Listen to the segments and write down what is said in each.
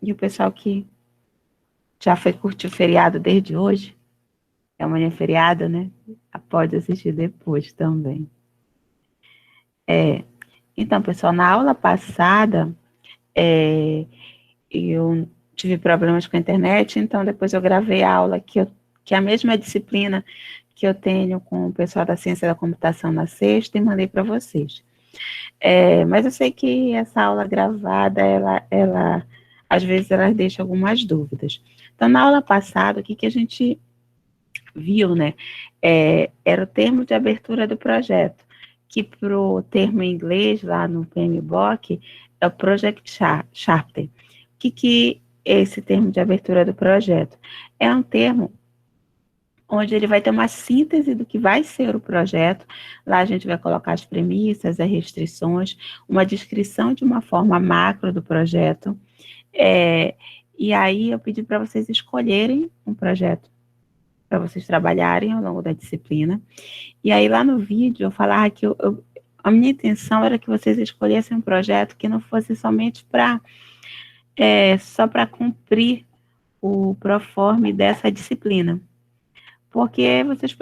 E o pessoal que já foi curtir o feriado desde hoje, amanhã é feriado, né? Pode assistir depois também. Então, pessoal, na aula passada, eu tive problemas com a internet, então depois eu gravei a aula que é a mesma disciplina que eu tenho com o pessoal da ciência da computação na sexta e mandei para vocês. Mas eu sei que essa aula gravada, ela às vezes ela deixa algumas dúvidas. Então, na aula passada, o que a gente viu, né? Era o termo de abertura do projeto, que para o termo em inglês, lá no PMBOK, é o Project Charter. O que é esse termo de abertura do projeto? É um termo onde ele vai ter uma síntese do que vai ser o projeto. Lá a gente vai colocar as premissas, as restrições, uma descrição de uma forma macro do projeto. E aí eu pedi para vocês escolherem um projeto para vocês trabalharem ao longo da disciplina. E aí lá no vídeo eu falava que a minha intenção era que vocês escolhessem um projeto que não fosse somente só para cumprir o proforme dessa disciplina. Porque vocês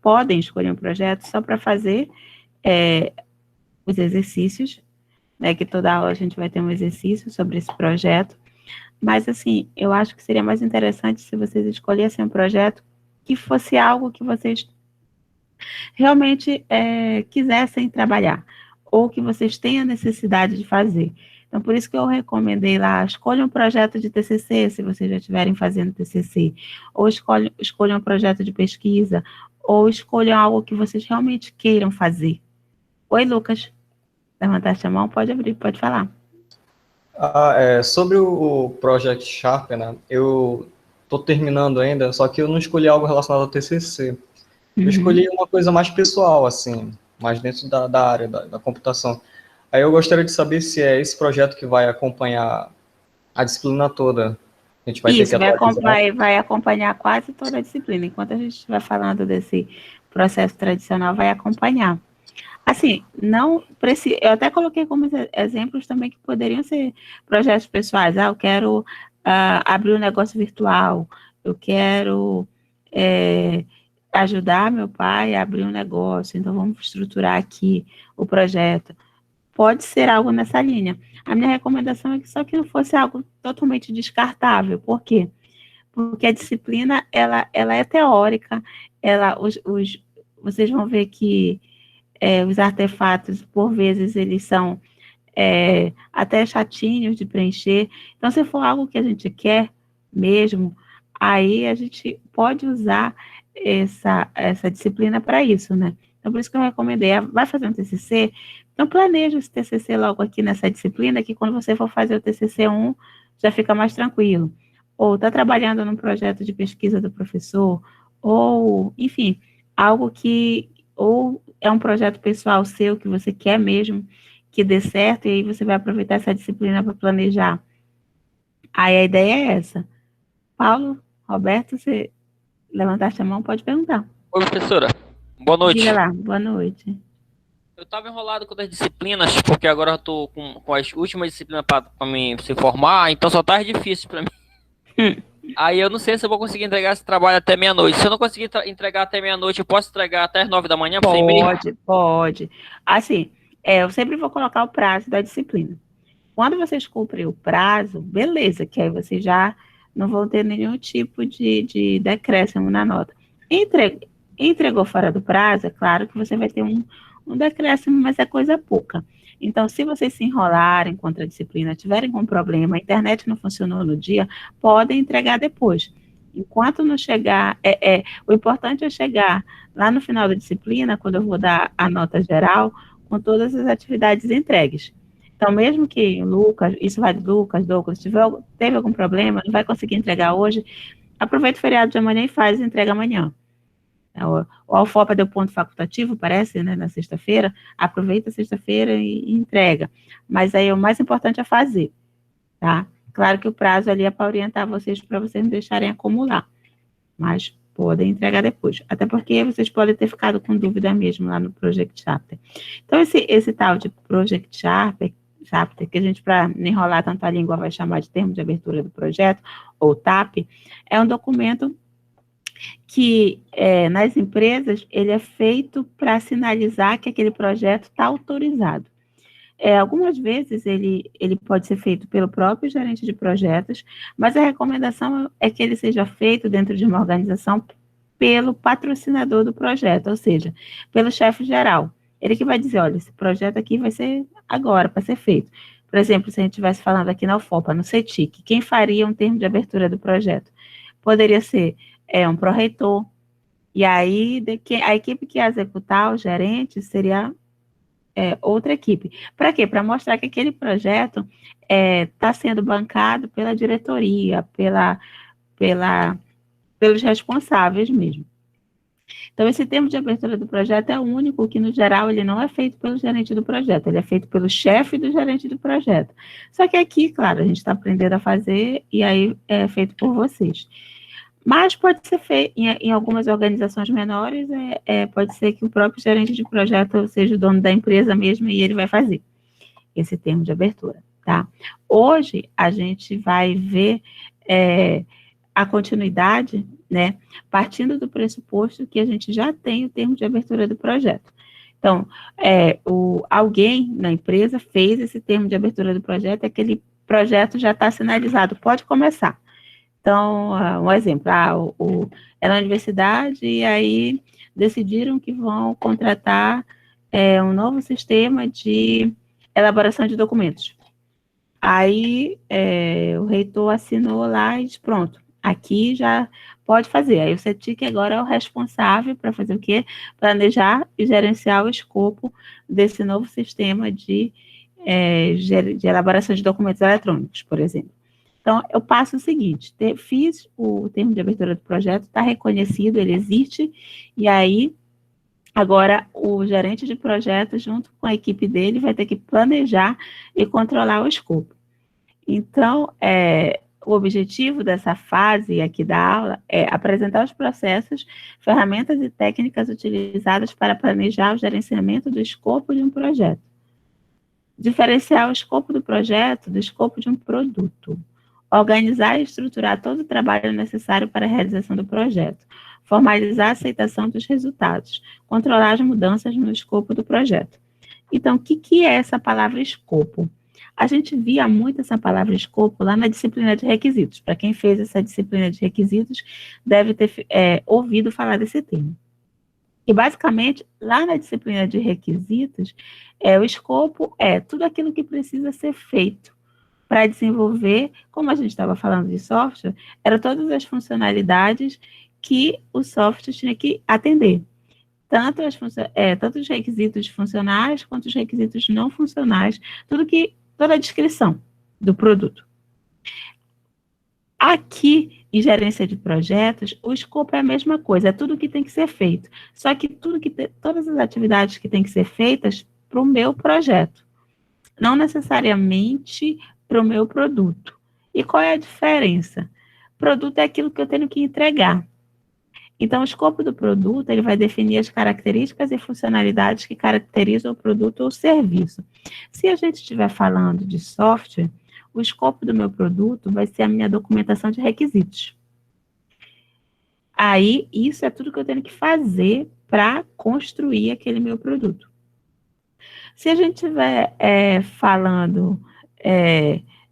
podem escolher um projeto só para fazer os exercícios, né, que toda aula a gente vai ter um exercício sobre esse projeto, mas, assim, eu acho que seria mais interessante se vocês escolhessem um projeto que fosse algo que vocês realmente quisessem trabalhar, ou que vocês tenham necessidade de fazer. Então, por isso que eu recomendei lá, escolha um projeto de TCC, se vocês já estiverem fazendo TCC, ou escolham um projeto de pesquisa, ou escolham algo que vocês realmente queiram fazer. Oi, Lucas. Levantaste a mão? Pode abrir, pode falar. Sobre o Project Sharp, né, eu estou terminando ainda, só que eu não escolhi algo relacionado ao TCC. Eu escolhi uma coisa mais pessoal, assim, mais dentro da área da computação. Aí eu gostaria de saber se é esse projeto que vai acompanhar a disciplina toda. A gente vai ter que atualizar. Vai acompanhar quase toda a disciplina. Enquanto a gente estiver falando desse processo tradicional, vai acompanhar. Assim, não precisa. Eu até coloquei como exemplos também que poderiam ser projetos pessoais. Eu quero abrir um negócio virtual, eu quero ajudar meu pai a abrir um negócio, então vamos estruturar aqui o projeto. Pode ser algo nessa linha. A minha recomendação é que só que não fosse algo totalmente descartável. Por quê? Porque a disciplina, ela é teórica, vocês vão ver que os artefatos, por vezes, eles são até chatinhos de preencher. Então, se for algo que a gente quer mesmo, aí a gente pode usar essa disciplina para isso, né? Então, por isso que eu recomendei, vai fazer um TCC, então planeja esse TCC logo aqui nessa disciplina, que quando você for fazer o TCC 1, já fica mais tranquilo. Ou está trabalhando num projeto de pesquisa do professor, ou, enfim, algo que, ou é um projeto pessoal seu que você quer mesmo que dê certo, e aí você vai aproveitar essa disciplina para planejar. Aí a ideia é essa. Paulo, Roberto, você levantaste a mão, pode perguntar. Oi, professora. Boa noite. Diga lá, boa noite. Eu estava enrolado com as disciplinas, porque agora eu estou com as últimas disciplinas para me se formar, então só tá difícil para mim. Aí eu não sei se eu vou conseguir entregar esse trabalho até meia-noite. Se eu não conseguir entregar até meia-noite, eu posso entregar até as 9 da manhã? Pode. Assim, eu sempre vou colocar o prazo da disciplina. Quando vocês cumprem o prazo, beleza, que aí vocês já não vão ter nenhum tipo de decréscimo na nota. Entregou fora do prazo, é claro que você vai ter um decréscimo, mas é coisa pouca. Então, se vocês se enrolarem contra a disciplina, tiverem algum problema, a internet não funcionou no dia, podem entregar depois. Enquanto não chegar, o importante é chegar lá no final da disciplina, quando eu vou dar a nota geral, com todas as atividades entregues. Então, mesmo que Lucas, isso vai de Lucas, Douglas, teve algum problema, não vai conseguir entregar hoje, aproveita o feriado de amanhã e faz, entrega amanhã. O Alfopa deu ponto facultativo, parece, né, na sexta-feira, aproveita a sexta-feira e entrega. Mas aí o mais importante é fazer, tá? Claro que o prazo ali é para orientar vocês, para vocês não deixarem acumular, mas podem entregar depois, até porque vocês podem ter ficado com dúvida mesmo lá no Project Sharper. Então, esse tal de Project Sharper, SAPT, que a gente, para não enrolar tanto a língua, vai chamar de termo de abertura do projeto, ou TAP, é um documento que, nas empresas, ele é feito para sinalizar que aquele projeto está autorizado. Algumas vezes ele pode ser feito pelo próprio gerente de projetos, mas a recomendação é que ele seja feito dentro de uma organização pelo patrocinador do projeto, ou seja, pelo chefe geral. Ele que vai dizer, olha, esse projeto aqui vai ser agora, para ser feito. Por exemplo, se a gente estivesse falando aqui na UFOPA, no CETIC, quem faria um termo de abertura do projeto? Poderia ser um pró-reitor, e aí a equipe que ia executar, o gerente, seria outra equipe. Para quê? Para mostrar que aquele projeto está sendo bancado pela diretoria, pelos responsáveis mesmo. Então, esse termo de abertura do projeto é o único que, no geral, ele não é feito pelo gerente do projeto, ele é feito pelo chefe do gerente do projeto. Só que aqui, claro, a gente está aprendendo a fazer e aí é feito por vocês. Mas pode ser feito, em algumas organizações menores, pode ser que o próprio gerente de projeto seja o dono da empresa mesmo e ele vai fazer esse termo de abertura, tá? Hoje, a gente vai ver a continuidade, né, partindo do pressuposto que a gente já tem o termo de abertura do projeto. Então, alguém na empresa fez esse termo de abertura do projeto, aquele projeto já está sinalizado, pode começar. Então, um exemplo, é na universidade e aí decidiram que vão contratar um novo sistema de elaboração de documentos. Aí, o reitor assinou lá e disse, pronto, aqui já pode fazer. Aí o CETIC agora é o responsável para fazer o quê? Planejar e gerenciar o escopo desse novo sistema de elaboração de documentos eletrônicos, por exemplo. Então, eu passo o seguinte, fiz o termo de abertura do projeto, está reconhecido, ele existe, e aí, agora, o gerente de projeto, junto com a equipe dele, vai ter que planejar e controlar o escopo. Então, o objetivo dessa fase aqui da aula é apresentar os processos, ferramentas e técnicas utilizadas para planejar o gerenciamento do escopo de um projeto. Diferenciar o escopo do projeto do escopo de um produto. Organizar e estruturar todo o trabalho necessário para a realização do projeto. Formalizar a aceitação dos resultados. Controlar as mudanças no escopo do projeto. Então, o que é essa palavra escopo? A gente via muito essa palavra escopo lá na disciplina de requisitos. Para quem fez essa disciplina de requisitos, deve ter ouvido falar desse termo. E, basicamente, lá na disciplina de requisitos, o escopo é tudo aquilo que precisa ser feito para desenvolver, como a gente estava falando de software, eram todas as funcionalidades que o software tinha que atender. Tanto os requisitos funcionais, quanto os requisitos não funcionais, toda a descrição do produto. Aqui, em gerência de projetos, o escopo é a mesma coisa, é tudo que tem que ser feito. Só que todas as atividades que têm que ser feitas para o meu projeto. Não necessariamente para o meu produto. E qual é a diferença? Produto é aquilo que eu tenho que entregar. Então, o escopo do produto, ele vai definir as características e funcionalidades que caracterizam o produto ou serviço. Se a gente estiver falando de software, o escopo do meu produto vai ser a minha documentação de requisitos. Aí, isso é tudo que eu tenho que fazer para construir aquele meu produto. Se a gente estiver falando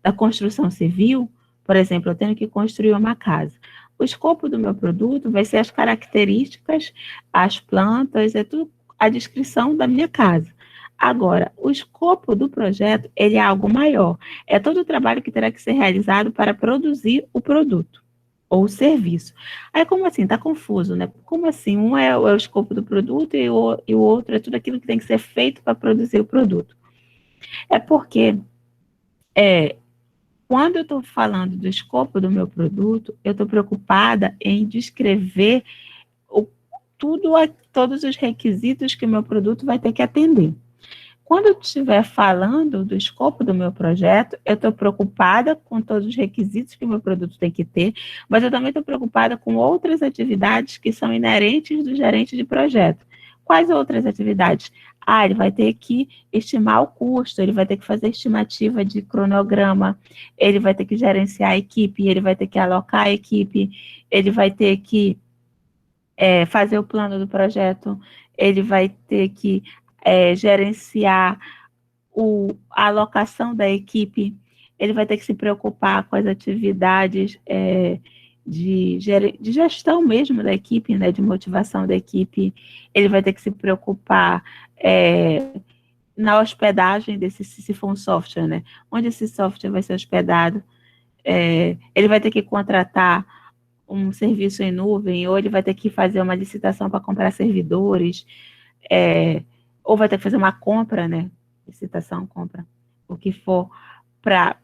da construção civil, por exemplo, eu tenho que construir uma casa. O escopo do meu produto vai ser as características, as plantas, tudo a descrição da minha casa. Agora, o escopo do projeto, ele é algo maior. É todo o trabalho que terá que ser realizado para produzir o produto ou o serviço. Aí, como assim? Está confuso, né? Como assim? Um é o escopo do produto e o outro é tudo aquilo que tem que ser feito para produzir o produto. É porque, quando eu estou falando do escopo do meu produto, eu estou preocupada em descrever todos os requisitos que o meu produto vai ter que atender. Quando eu estiver falando do escopo do meu projeto, eu estou preocupada com todos os requisitos que o meu produto tem que ter, mas eu também estou preocupada com outras atividades que são inerentes do gerente de projeto. Quais outras atividades? Ele vai ter que estimar o custo, ele vai ter que fazer estimativa de cronograma, ele vai ter que gerenciar a equipe, ele vai ter que alocar a equipe, ele vai ter que fazer o plano do projeto, ele vai ter que gerenciar a alocação da equipe, ele vai ter que se preocupar com as atividades de gestão mesmo da equipe, né, de motivação da equipe, ele vai ter que se preocupar na hospedagem se for um software, né, onde esse software vai ser hospedado, ele vai ter que contratar um serviço em nuvem, ou ele vai ter que fazer uma licitação para comprar servidores, ou vai ter que fazer uma compra, né, licitação, compra, o que for, para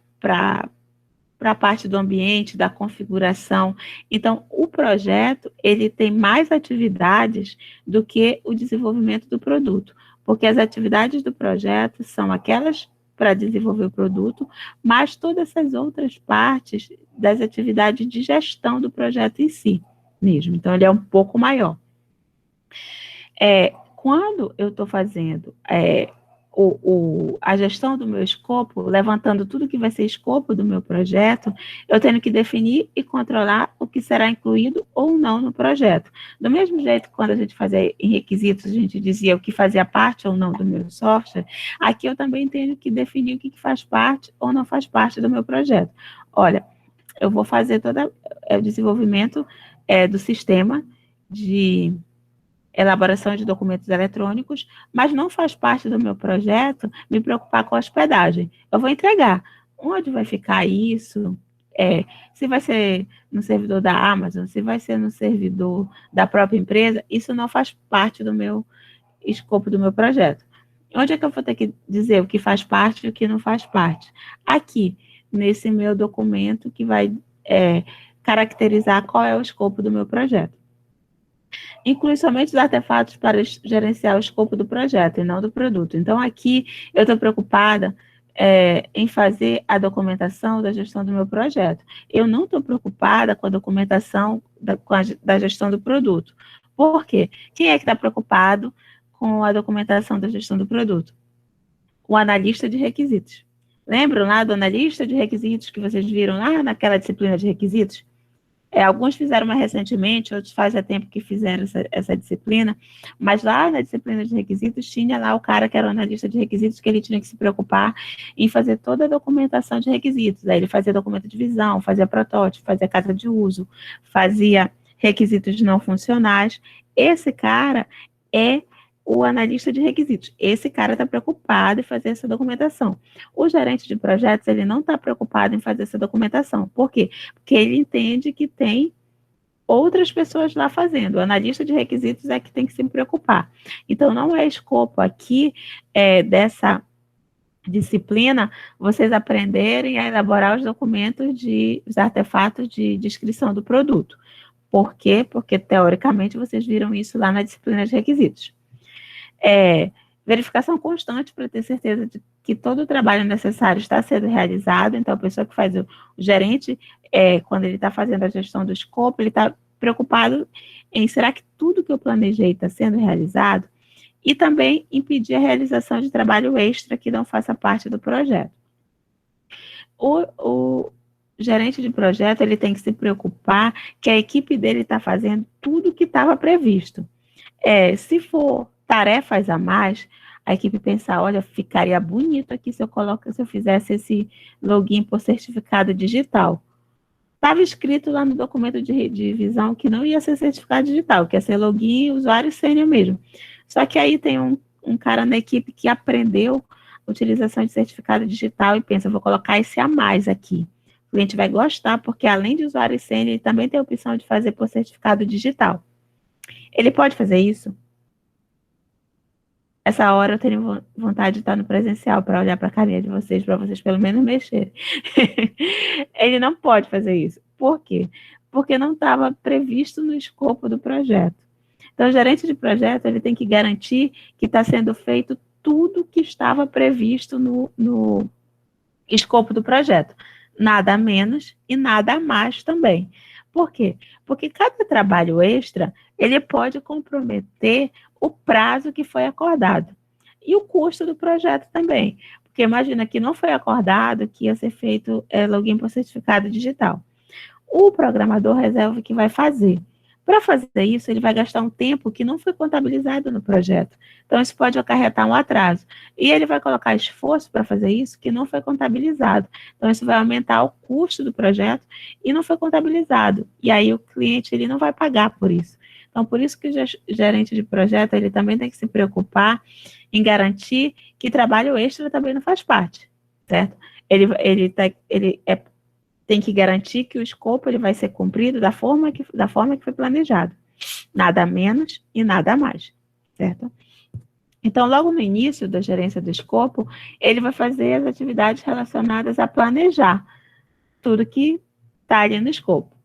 a parte do ambiente, da configuração. Então, o projeto, ele tem mais atividades do que o desenvolvimento do produto, porque as atividades do projeto são aquelas para desenvolver o produto, mas todas essas outras partes das atividades de gestão do projeto em si mesmo. Então, ele é um pouco maior. Quando eu estou fazendo a gestão do meu escopo, levantando tudo que vai ser escopo do meu projeto, eu tenho que definir e controlar o que será incluído ou não no projeto. Do mesmo jeito que quando a gente fazia em requisitos, a gente dizia o que fazia parte ou não do meu software, aqui eu também tenho que definir o que faz parte ou não faz parte do meu projeto. Olha, eu vou fazer todo o desenvolvimento do sistema de elaboração de documentos eletrônicos, mas não faz parte do meu projeto me preocupar com a hospedagem. Eu vou entregar. Onde vai ficar isso? Se vai ser no servidor da Amazon, se vai ser no servidor da própria empresa, isso não faz parte do meu escopo do meu projeto. Onde é que eu vou ter que dizer o que faz parte e o que não faz parte? Aqui, nesse meu documento que vai caracterizar qual é o escopo do meu projeto. Inclui somente os artefatos para gerenciar o escopo do projeto e não do produto. Então, aqui eu estou preocupada em fazer a documentação da gestão do meu projeto. Eu não estou preocupada com a documentação da gestão do produto. Por quê? Quem é que está preocupado com a documentação da gestão do produto? O analista de requisitos. Lembram lá do analista de requisitos que vocês viram lá naquela disciplina de requisitos? Alguns fizeram mais recentemente, outros fazem tempo que fizeram essa disciplina, mas lá na disciplina de requisitos tinha lá o cara que era o analista de requisitos, que ele tinha que se preocupar em fazer toda a documentação de requisitos. Aí ele fazia documento de visão, fazia protótipo, fazia casa de uso, fazia requisitos não funcionais. Esse cara é o analista de requisitos. Esse cara está preocupado em fazer essa documentação. O gerente de projetos, ele não está preocupado em fazer essa documentação. Por quê? Porque ele entende que tem outras pessoas lá fazendo. O analista de requisitos é que tem que se preocupar. Então, não é escopo aqui dessa disciplina vocês aprenderem a elaborar os documentos os artefatos de descrição do produto. Por quê? Porque, teoricamente, vocês viram isso lá na disciplina de requisitos. Verificação constante para ter certeza de que todo o trabalho necessário está sendo realizado. Então, a pessoa que faz o gerente, quando ele está fazendo a gestão do escopo, ele está preocupado em será que tudo que eu planejei está sendo realizado? E também impedir a realização de trabalho extra que não faça parte do projeto. O gerente de projeto, ele tem que se preocupar que a equipe dele está fazendo tudo o que estava previsto. Se for tarefas a mais, a equipe pensar, olha, ficaria bonito aqui se eu fizesse esse login por certificado digital. Estava escrito lá no documento de visão que não ia ser certificado digital, que ia ser login usuário sênior mesmo. Só que aí tem um cara na equipe que aprendeu a utilização de certificado digital e pensa, vou colocar esse a mais aqui. O cliente vai gostar, porque além de usuário sênior, ele também tem a opção de fazer por certificado digital. Ele pode fazer isso? Essa hora eu tenho vontade de estar no presencial para olhar para a carinha de vocês, para vocês pelo menos mexerem. Ele não pode fazer isso. Por quê? Porque não estava previsto no escopo do projeto. Então, o gerente de projeto, ele tem que garantir que está sendo feito tudo que estava previsto no escopo do projeto. Nada a menos e nada a mais também. Por quê? Porque cada trabalho extra, ele pode comprometer o prazo que foi acordado. e o custo do projeto também. Porque imagina que não foi acordado que ia ser feito login por certificado digital. O programador reserva que vai fazer. Para fazer isso, ele vai gastar um tempo que não foi contabilizado no projeto. Então, isso pode acarretar um atraso. E ele vai colocar esforço para fazer isso que não foi contabilizado. Então, isso vai aumentar o custo do projeto e não foi contabilizado. E aí, o cliente ele não vai pagar por isso. Então, por isso que o gerente de projeto ele também tem que se preocupar em garantir que trabalho extra também não faz parte, certo? Ele tem que garantir que o escopo ele vai ser cumprido da forma que foi planejado. Nada menos e nada mais, certo? Então, logo no início da gerência do escopo, ele vai fazer as atividades relacionadas a planejar tudo que está ali no escopo.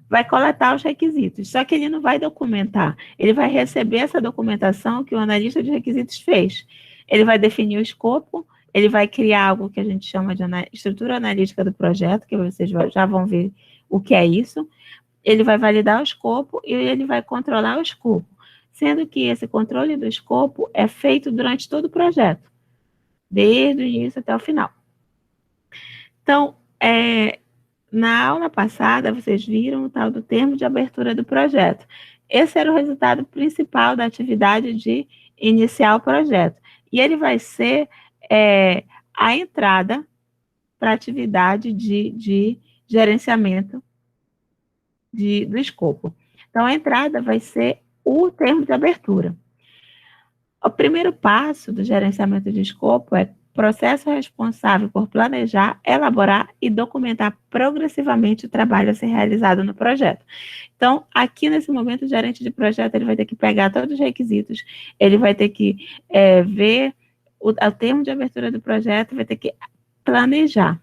Vai coletar os requisitos, só que ele não vai documentar. Ele vai receber essa documentação que o analista de requisitos fez. Ele vai definir o escopo, ele vai criar algo que a gente chama de estrutura analítica do projeto, que vocês já vão ver o que é isso. Ele vai validar o escopo e ele vai controlar o escopo, sendo que esse controle do escopo é feito durante todo o projeto, desde o início até o final. Então, na aula passada, vocês viram o tal do termo de abertura do projeto. Esse era o resultado principal da atividade de iniciar o projeto. E ele vai ser a entrada para a atividade de gerenciamento do escopo. Então, a entrada vai ser o termo de abertura. O primeiro passo do gerenciamento de escopo é processo responsável por planejar, elaborar e documentar progressivamente o trabalho a ser realizado no projeto. Então, aqui nesse momento, o gerente de projeto ele vai ter que pegar todos os requisitos, ele vai ter que ver o termo de abertura do projeto, vai ter que planejar.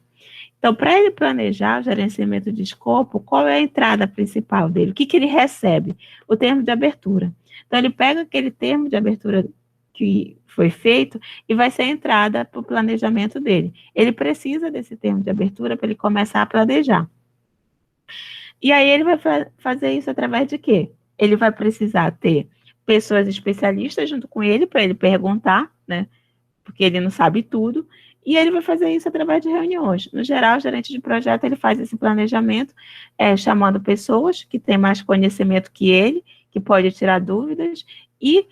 Então, para ele planejar o gerenciamento de escopo, qual é a entrada principal dele? O que ele recebe? O termo de abertura. Então, ele pega aquele termo de abertura que foi feito e vai ser a entrada para o planejamento dele. Ele precisa desse termo de abertura para ele começar a planejar. E aí ele vai fazer isso através de quê? Ele vai precisar ter pessoas especialistas junto com ele para ele perguntar, né? Porque ele não sabe tudo. E ele vai fazer isso através de reuniões. No geral, o gerente de projeto ele faz esse planejamento chamando pessoas que têm mais conhecimento que ele, que pode tirar dúvidas, e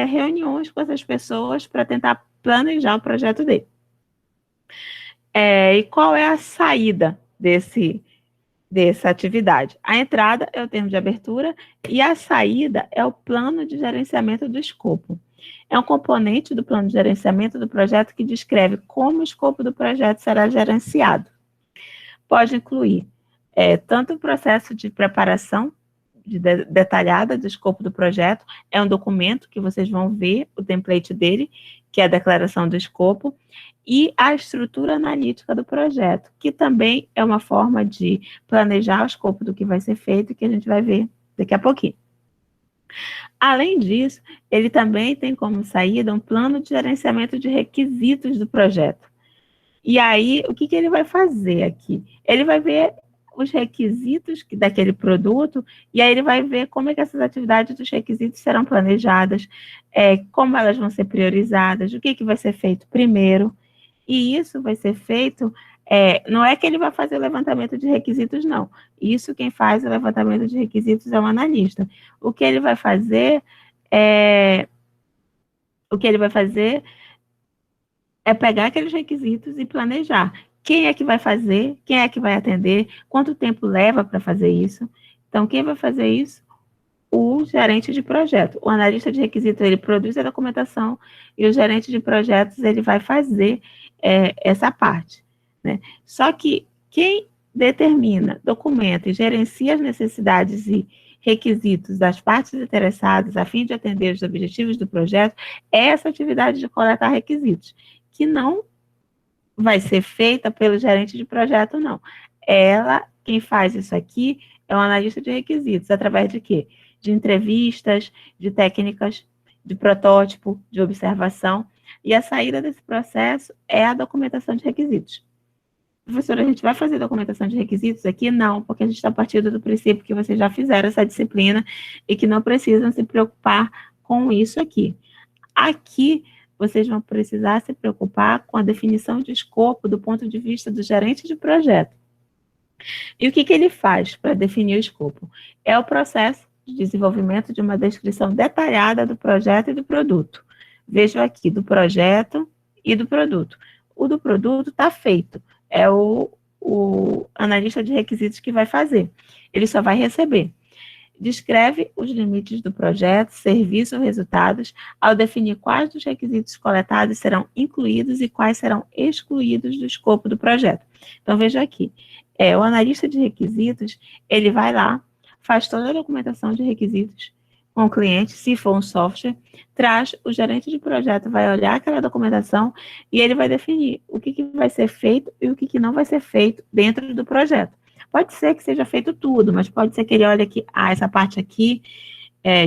reuniões com essas pessoas para tentar planejar o projeto dele. E qual é a saída dessa atividade? A entrada é o termo de abertura e a saída é o plano de gerenciamento do escopo. É um componente do plano de gerenciamento do projeto que descreve como o escopo do projeto será gerenciado. Pode incluir tanto o processo de preparação detalhada do escopo do projeto, é um documento que vocês vão ver o template dele, que é a declaração do escopo, e a estrutura analítica do projeto, que também é uma forma de planejar o escopo do que vai ser feito, que a gente vai ver daqui a pouquinho. Além disso, ele também tem como saída um plano de gerenciamento de requisitos do projeto. E aí, o que ele vai fazer aqui? Ele vai ver os requisitos daquele produto, e aí ele vai ver como é que essas atividades dos requisitos serão planejadas, como elas vão ser priorizadas, o que vai ser feito primeiro, e isso vai ser feito, não é que ele vai fazer o levantamento de requisitos, não. Isso quem faz o levantamento de requisitos é o analista. O que ele vai fazer é pegar aqueles requisitos e planejar. Quem é que vai fazer? Quem é que vai atender? Quanto tempo leva para fazer isso? Então, quem vai fazer isso? O gerente de projeto. O analista de requisitos, ele produz a documentação e o gerente de projetos, ele vai fazer essa parte, né? Só que quem determina, documenta e gerencia as necessidades e requisitos das partes interessadas a fim de atender os objetivos do projeto é essa atividade de coletar requisitos, que não vai ser feita pelo gerente de projeto, não. Quem faz isso aqui é o analista de requisitos, através de quê? De entrevistas, de técnicas, de protótipo, de observação, e a saída desse processo é a documentação de requisitos. Professora, a gente vai fazer documentação de requisitos aqui? Não, porque a gente está partindo do princípio que vocês já fizeram essa disciplina e que não precisam se preocupar com isso aqui. Aqui, vocês vão precisar se preocupar com a definição de escopo do ponto de vista do gerente de projeto. E o que ele faz para definir o escopo? É o processo de desenvolvimento de uma descrição detalhada do projeto e do produto. Vejam aqui, do projeto e do produto. O do produto está feito, é o analista de requisitos que vai fazer. Ele só vai receber. Descreve os limites do projeto, serviço ou resultados, ao definir quais dos requisitos coletados serão incluídos e quais serão excluídos do escopo do projeto. Então, veja aqui, o analista de requisitos, ele vai lá, faz toda a documentação de requisitos com o cliente, se for um software, traz, o gerente de projeto vai olhar aquela documentação e ele vai definir o que vai ser feito e o que não vai ser feito dentro do projeto. Pode ser que seja feito tudo, mas pode ser que ele olhe aqui, essa parte aqui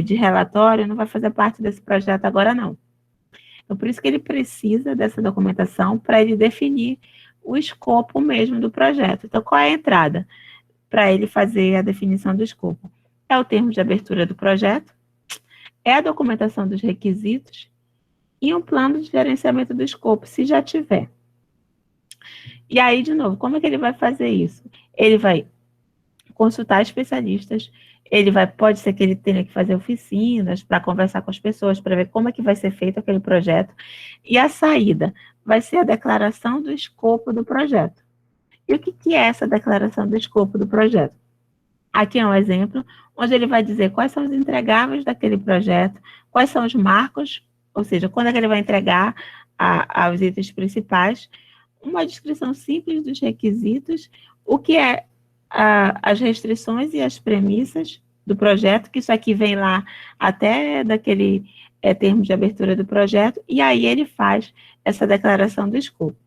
de relatório não vai fazer parte desse projeto agora não. Então, por isso que ele precisa dessa documentação para ele definir o escopo mesmo do projeto. Então, qual é a entrada para ele fazer a definição do escopo? É o termo de abertura do projeto, é a documentação dos requisitos e um plano de gerenciamento do escopo, se já tiver. E aí, de novo, como é que ele vai fazer isso? Ele vai consultar especialistas, pode ser que ele tenha que fazer oficinas para conversar com as pessoas, para ver como é que vai ser feito aquele projeto. E a saída vai ser a declaração do escopo do projeto. E o que é essa declaração do escopo do projeto? Aqui é um exemplo onde ele vai dizer quais são os entregáveis daquele projeto, quais são os marcos, ou seja, quando é que ele vai entregar aos itens principais, uma descrição simples dos requisitos, o que é as restrições e as premissas do projeto, que isso aqui vem lá até daquele termo de abertura do projeto, e aí ele faz essa declaração do escopo.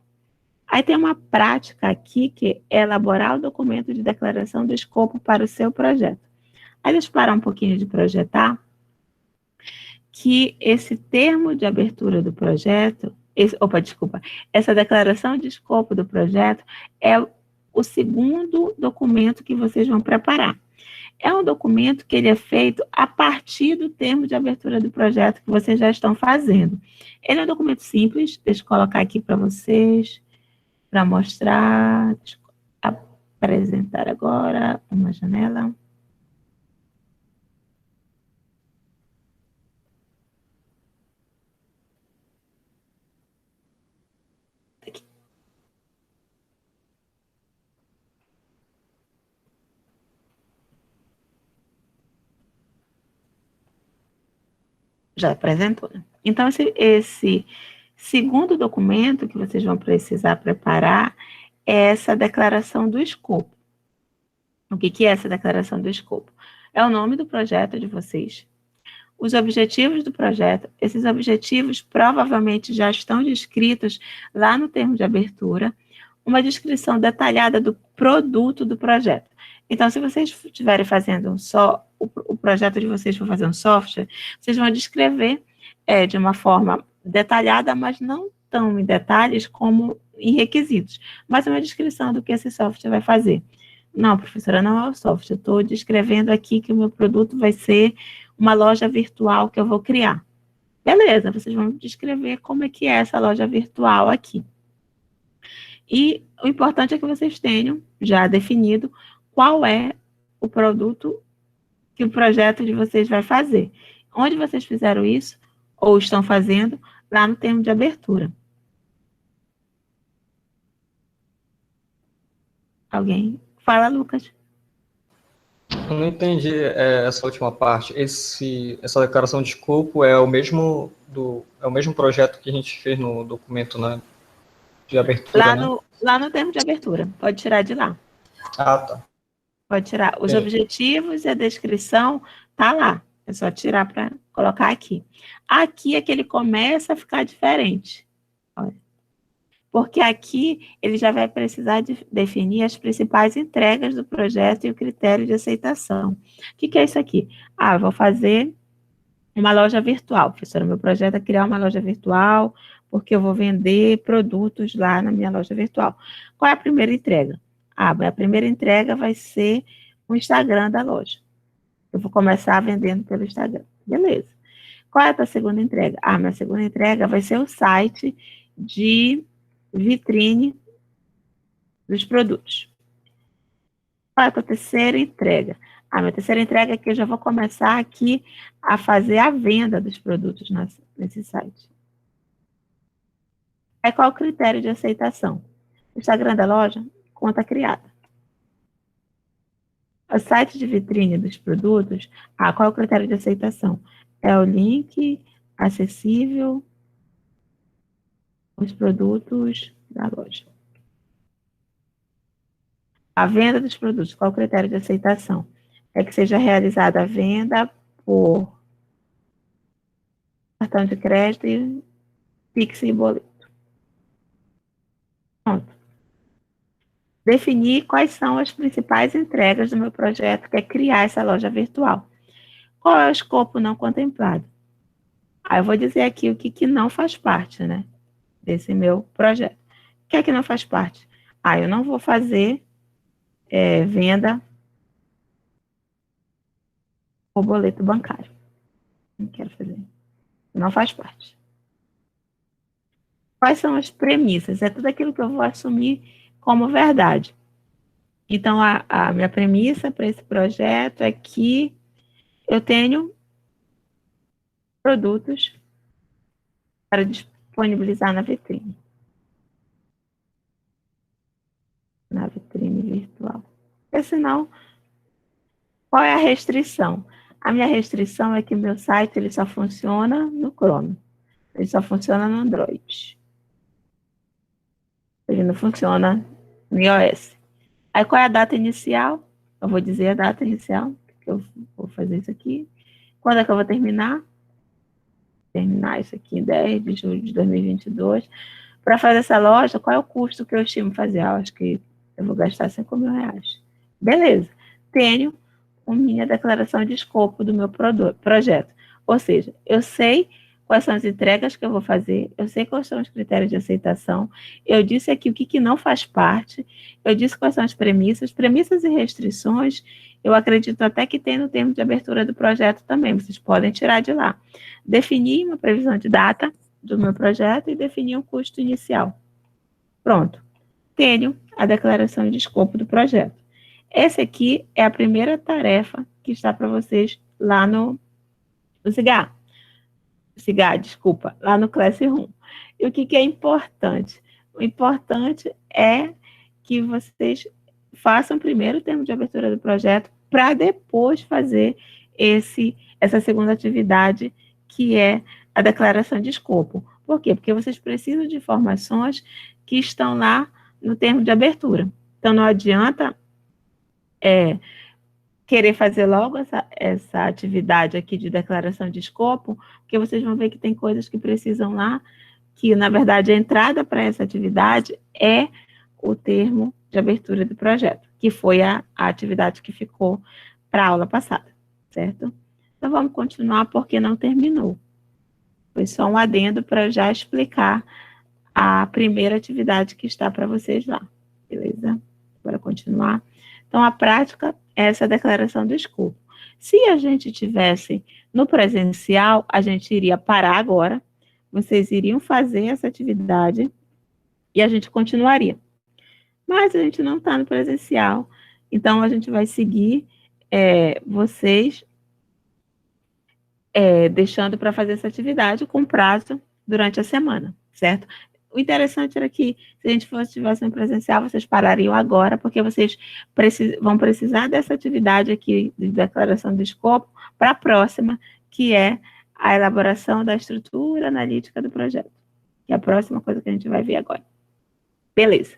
Aí tem uma prática aqui que é elaborar o documento de declaração do escopo para o seu projeto. Aí deixa eu parar um pouquinho de projetar, que esse termo de abertura do projeto, essa declaração de escopo do projeto é o segundo documento que vocês vão preparar. É um documento que ele é feito a partir do termo de abertura do projeto que vocês já estão fazendo. Ele é um documento simples, deixa eu colocar aqui para vocês, para mostrar, deixa eu apresentar agora uma janela. Aqui. Já apresentou, né? Então, esse segundo documento que vocês vão precisar preparar é essa declaração do escopo. O que é essa declaração do escopo? É o nome do projeto de vocês, os objetivos do projeto. Esses objetivos provavelmente já estão descritos lá no termo de abertura, uma descrição detalhada do produto do projeto. Então, se vocês estiverem fazendo o projeto de vocês for fazer um software, vocês vão descrever de uma forma detalhada, mas não tão em detalhes como em requisitos, mas uma descrição do que esse software vai fazer. Não, professora, não é o software, eu estou descrevendo aqui que o meu produto vai ser uma loja virtual que eu vou criar. Beleza, vocês vão descrever como é que é essa loja virtual aqui. E o importante é que vocês tenham já definido qual é o produto que o projeto de vocês vai fazer. Onde vocês fizeram isso, ou estão fazendo, lá no termo de abertura. Alguém? Fala, Lucas. Eu não entendi essa última parte. Essa declaração de escopo é o mesmo projeto que a gente fez no documento, né, de abertura, lá no termo de abertura. Pode tirar de lá. Ah, tá. Pode tirar. Os objetivos e a descrição tá lá. É só tirar para colocar aqui. Aqui é que ele começa a ficar diferente. Olha. Porque aqui ele já vai precisar definir as principais entregas do projeto e o critério de aceitação. O que é isso aqui? Eu vou fazer uma loja virtual. Professora, meu projeto é criar uma loja virtual, porque eu vou vender produtos lá na minha loja virtual. Qual é a primeira entrega? A primeira entrega vai ser o Instagram da loja. Eu vou começar vendendo pelo Instagram. Beleza. Qual é a tua segunda entrega? Minha segunda entrega vai ser o site de vitrine dos produtos. Qual é a tua terceira entrega? Minha terceira entrega é que eu já vou começar aqui a fazer a venda dos produtos nesse site. Aí qual é o critério de aceitação? O Instagram da loja, conta criada. O site de vitrine dos produtos, qual é o critério de aceitação? É o link acessível aos produtos da loja. A venda dos produtos, qual é o critério de aceitação? É que seja realizada a venda por cartão de crédito e Pix e boleto. Pronto. Definir quais são as principais entregas do meu projeto, que é criar essa loja virtual. Qual é o escopo não contemplado? Eu vou dizer aqui o que não faz parte, né, desse meu projeto. O que é que não faz parte? Eu não vou fazer venda por boleto bancário. Não quero fazer. Não faz parte. Quais são as premissas? É tudo aquilo que eu vou assumir como verdade. Então, a minha premissa para esse projeto é que eu tenho produtos para disponibilizar na vitrine. Na vitrine virtual. Porque senão, qual é a restrição? A minha restrição é que meu site ele só funciona no Chrome. Ele só funciona no Android. Ele não funciona no iOS. Aí qual é a data inicial? Eu vou dizer a data inicial, que eu vou fazer isso aqui. Quando é que eu vou terminar? Terminar isso aqui em 10 de julho de 2022. Para fazer essa loja, qual é o custo que eu estimo fazer? Eu acho que eu vou gastar R$5.000. Beleza. Tenho minha declaração de escopo do meu projeto. Ou seja, eu sei quais são as entregas que eu vou fazer, eu sei quais são os critérios de aceitação, eu disse aqui o que não faz parte, eu disse quais são as premissas e restrições, eu acredito até que tem no termo de abertura do projeto também, vocês podem tirar de lá. Definir uma previsão de data do meu projeto e definir um custo inicial. Pronto. Tenho a declaração de escopo do projeto. Essa aqui é a primeira tarefa que está para vocês lá no CIGAR, lá no Classroom. E o que é importante? O importante é que vocês façam primeiro o termo de abertura do projeto para depois fazer essa segunda atividade, que é a declaração de escopo. Por quê? Porque vocês precisam de informações que estão lá no termo de abertura. Então, não adianta querer fazer logo essa atividade aqui de declaração de escopo, porque vocês vão ver que tem coisas que precisam lá, que, na verdade, a entrada para essa atividade é o termo de abertura do projeto, que foi a atividade que ficou para a aula passada, certo? Então, vamos continuar, porque não terminou. Foi só um adendo para já explicar a primeira atividade que está para vocês lá, beleza? Bora continuar. Então, a prática é essa declaração do escopo. Se a gente tivesse no presencial, a gente iria parar agora, vocês iriam fazer essa atividade e a gente continuaria. Mas a gente não está no presencial, então a gente vai seguir vocês deixando para fazer essa atividade com prazo durante a semana, certo? O interessante era que, se a gente estivesse no presencial, vocês parariam agora, porque vocês vão precisar dessa atividade aqui de declaração do escopo para a próxima, que é a elaboração da estrutura analítica do projeto, que é a próxima coisa que a gente vai ver agora. Beleza.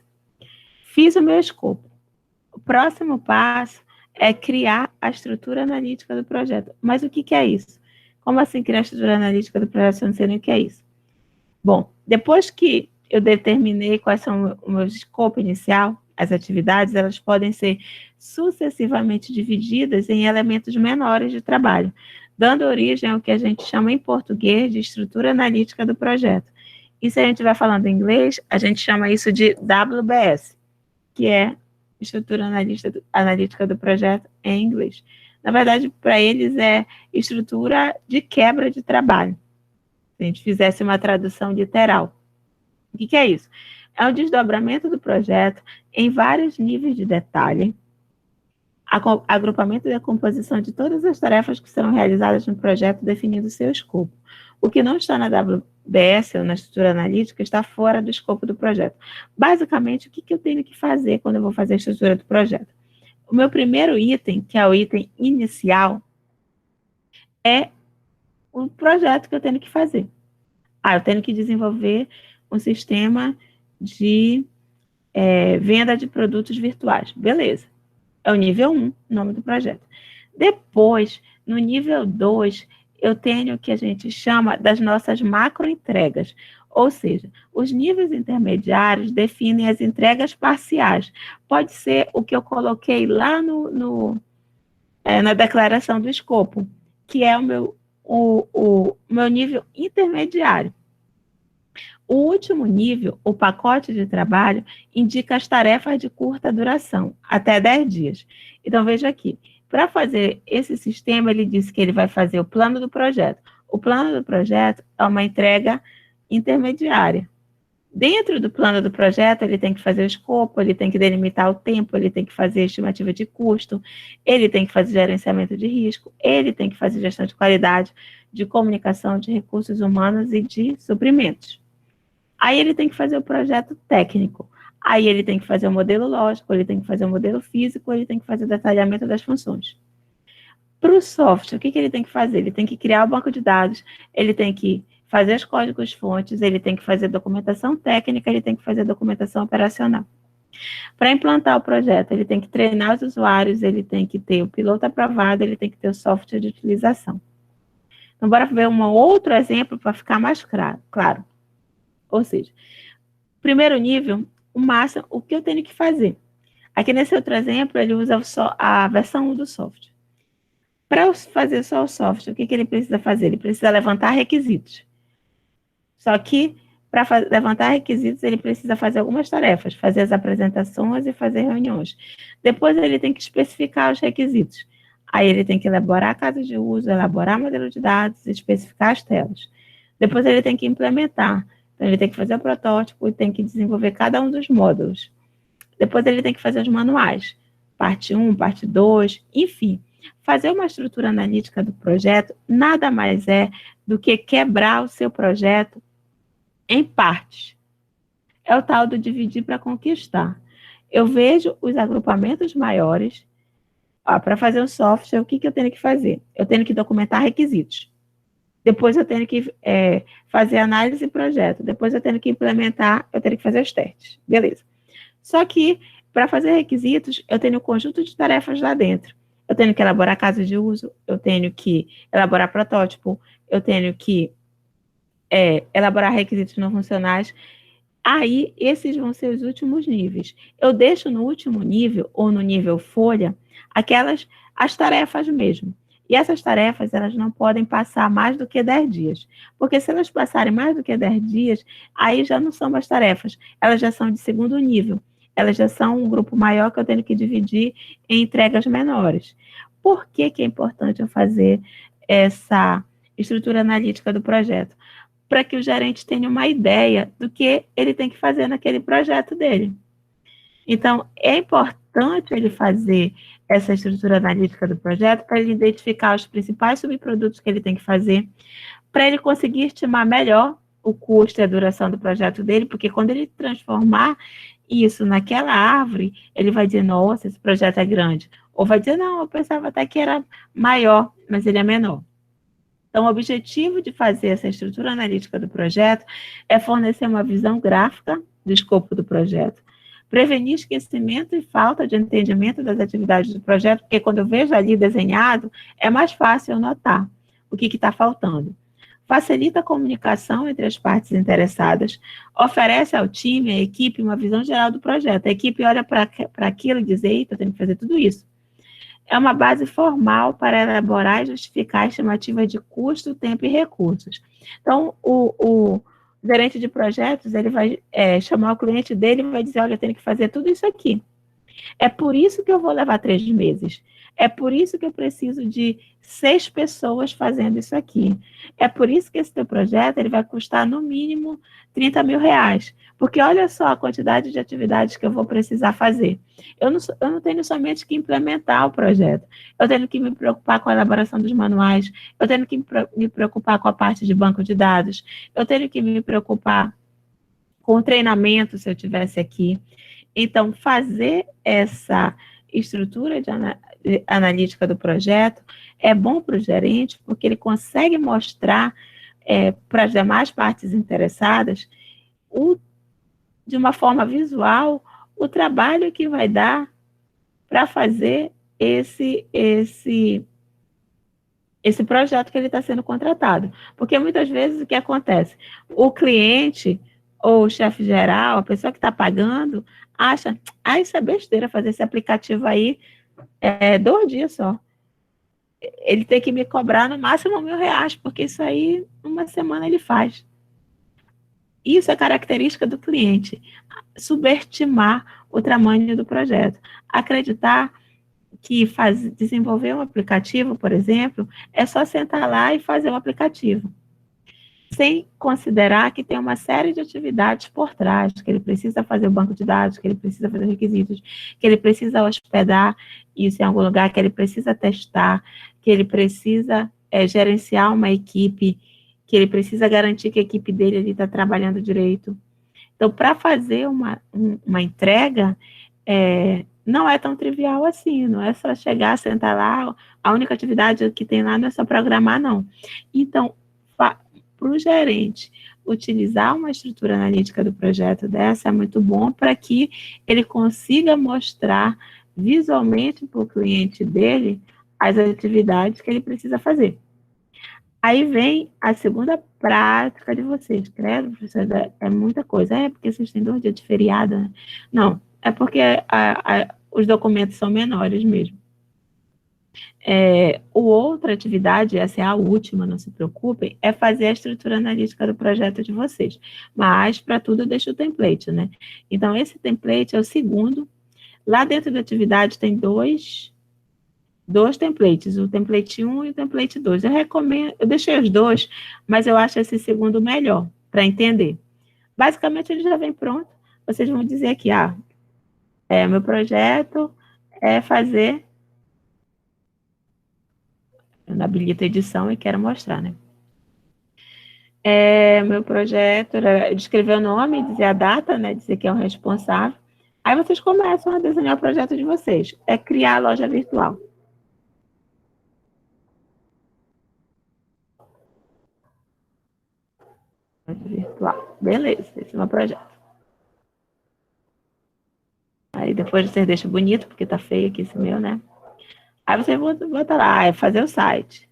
Fiz o meu escopo. O próximo passo é criar a estrutura analítica do projeto. Mas o que é isso? Como assim criar a estrutura analítica do projeto? Eu não sei nem o que é isso. Bom, depois que eu determinei quais são o meu escopo inicial, as atividades, elas podem ser sucessivamente divididas em elementos menores de trabalho, dando origem ao que a gente chama em português de estrutura analítica do projeto. E se a gente vai falando em inglês, a gente chama isso de WBS, que é estrutura analítica do projeto em inglês. Na verdade, para eles é estrutura de quebra de trabalho. Se a gente fizesse uma tradução literal. O que é isso? É um desdobramento do projeto em vários níveis de detalhe, agrupamento e decomposição de todas as tarefas que serão realizadas no projeto, definindo seu escopo. O que não está na WBS ou na estrutura analítica está fora do escopo do projeto. Basicamente, o que eu tenho que fazer quando eu vou fazer a estrutura do projeto? O meu primeiro item, que é o item inicial, é o projeto que eu tenho que fazer. Eu tenho que desenvolver um sistema de venda de produtos virtuais. Beleza. É o nível 1, nome do projeto. Depois, no nível 2, eu tenho o que a gente chama das nossas macroentregas. Ou seja, os níveis intermediários definem as entregas parciais. Pode ser o que eu coloquei lá na declaração do escopo, que é o meu nível intermediário. O último nível, o pacote de trabalho, indica as tarefas de curta duração, até 10 dias. Então, veja aqui, para fazer esse sistema, ele disse que ele vai fazer o plano do projeto. O plano do projeto é uma entrega intermediária. Dentro do plano do projeto, ele tem que fazer o escopo, ele tem que delimitar o tempo, ele tem que fazer estimativa de custo, ele tem que fazer gerenciamento de risco, ele tem que fazer gestão de qualidade, de comunicação, de recursos humanos e de suprimentos. Aí ele tem que fazer o projeto técnico. Aí ele tem que fazer o modelo lógico, ele tem que fazer o modelo físico, ele tem que fazer o detalhamento das funções. Para o software, o que ele tem que fazer? Ele tem que criar o banco de dados, ele tem que fazer os códigos-fontes, ele tem que fazer documentação técnica, ele tem que fazer documentação operacional. Para implantar o projeto, ele tem que treinar os usuários, ele tem que ter o piloto aprovado, ele tem que ter o software de utilização. Então, bora ver um outro exemplo para ficar mais claro. Ou seja, primeiro nível, o que eu tenho que fazer? Aqui nesse outro exemplo, ele usa a versão 1 do software. Para fazer só o software, o que ele precisa fazer? Ele precisa levantar requisitos. Só que, para levantar requisitos, ele precisa fazer algumas tarefas, fazer as apresentações e fazer reuniões. Depois, ele tem que especificar os requisitos. Aí, ele tem que elaborar a casa de uso, elaborar modelo de dados, especificar as telas. Depois, ele tem que implementar. Então, ele tem que fazer o protótipo e tem que desenvolver cada um dos módulos. Depois, ele tem que fazer os manuais. Parte 1, parte 2, enfim. Fazer uma estrutura analítica do projeto nada mais é do que quebrar o seu projeto em partes. É o tal do dividir para conquistar. Eu vejo os agrupamentos maiores. Para fazer um software, o que eu tenho que fazer? Eu tenho que documentar requisitos. Depois eu tenho que fazer análise e projeto. Depois eu tenho que implementar, eu tenho que fazer os testes. Beleza. Só que, para fazer requisitos, eu tenho um conjunto de tarefas lá dentro. Eu tenho que elaborar casos de uso, eu tenho que elaborar protótipo, eu tenho que elaborar requisitos não funcionais. Aí, esses vão ser os últimos níveis. Eu deixo no último nível, ou no nível folha, as tarefas mesmo. E essas tarefas, elas não podem passar mais do que 10 dias. Porque se elas passarem mais do que 10 dias, aí já não são mais tarefas. Elas já são de segundo nível. Elas já são um grupo maior que eu tenho que dividir em entregas menores. Por que é importante eu fazer essa estrutura analítica do projeto? Para que o gerente tenha uma ideia do que ele tem que fazer naquele projeto dele. Então, é importante ele fazer essa estrutura analítica do projeto para ele identificar os principais subprodutos que ele tem que fazer, para ele conseguir estimar melhor o custo e a duração do projeto dele, porque quando ele transformar isso naquela árvore, ele vai dizer, nossa, esse projeto é grande. Ou vai dizer, não, eu pensava até que era maior, mas ele é menor. Então, o objetivo de fazer essa estrutura analítica do projeto é fornecer uma visão gráfica do escopo do projeto, prevenir esquecimento e falta de entendimento das atividades do projeto, porque quando eu vejo ali desenhado, é mais fácil eu notar o que está faltando. Facilita a comunicação entre as partes interessadas, oferece ao time, à equipe, uma visão geral do projeto. A equipe olha para aquilo e diz, eita, eu tenho que fazer tudo isso. É uma base formal para elaborar e justificar a estimativa de custo, tempo e recursos. Então, o gerente de projetos, ele vai chamar o cliente dele e vai dizer, olha, eu tenho que fazer tudo isso aqui. É por isso que eu vou levar 3 meses. É por isso que eu preciso de 6 pessoas fazendo isso aqui. É por isso que esse teu projeto ele vai custar no mínimo 30 mil reais. Porque olha só a quantidade de atividades que eu vou precisar fazer. Eu não tenho somente que implementar o projeto. Eu tenho que me preocupar com a elaboração dos manuais. Eu tenho que me preocupar com a parte de banco de dados. Eu tenho que me preocupar com o treinamento, se eu tivesse aqui. Então, fazer essa estrutura analítica do projeto é bom para o gerente, porque ele consegue mostrar para as demais partes interessadas, de uma forma visual, o trabalho que vai dar para fazer esse projeto que ele está sendo contratado. Porque muitas vezes o que acontece? O cliente ou o chefe geral, a pessoa que está pagando, acha, isso é besteira fazer esse aplicativo aí 2 dias só. Ele tem que me cobrar no máximo R$ 1.000, porque isso aí, uma semana ele faz. Isso é característica do cliente. Subestimar o tamanho do projeto. Acreditar que desenvolver um aplicativo, por exemplo, é só sentar lá e fazer um aplicativo. Sem considerar que tem uma série de atividades por trás, que ele precisa fazer o banco de dados, que ele precisa fazer requisitos, que ele precisa hospedar isso em algum lugar, que ele precisa testar, que ele precisa gerenciar uma equipe, que ele precisa garantir que a equipe dele está trabalhando direito. Então, para fazer uma entrega, não é tão trivial assim, não é só chegar, sentar lá, a única atividade que tem lá não é só programar, não. Então, para o gerente utilizar uma estrutura analítica do projeto dessa é muito bom para que ele consiga mostrar visualmente para o cliente dele as atividades que ele precisa fazer. Aí vem a segunda prática de vocês. Credo, professor, é muita coisa. É porque vocês têm 2 dias de feriado, né? Não, é porque os documentos são menores mesmo. Outra atividade, essa é a última, não se preocupem, é fazer a estrutura analítica do projeto de vocês. Mas, para tudo, eu deixo o template, né? Então, esse template é o segundo. Lá dentro da atividade tem dois templates, o template 1 e o template 2. Eu deixei os 2, mas eu acho esse segundo melhor, para entender. Basicamente, ele já vem pronto. Vocês vão dizer aqui, meu projeto é fazer... Eu não habilito a edição e quero mostrar, né? Meu projeto era descrever o nome, dizer a data, né? Dizer que é o responsável. Aí vocês começam a desenhar o projeto de vocês. É criar a loja virtual. Virtual. Beleza, esse é o meu projeto. Aí depois vocês deixam bonito, porque tá feio aqui esse meu, né? Aí você bota lá, fazer o site.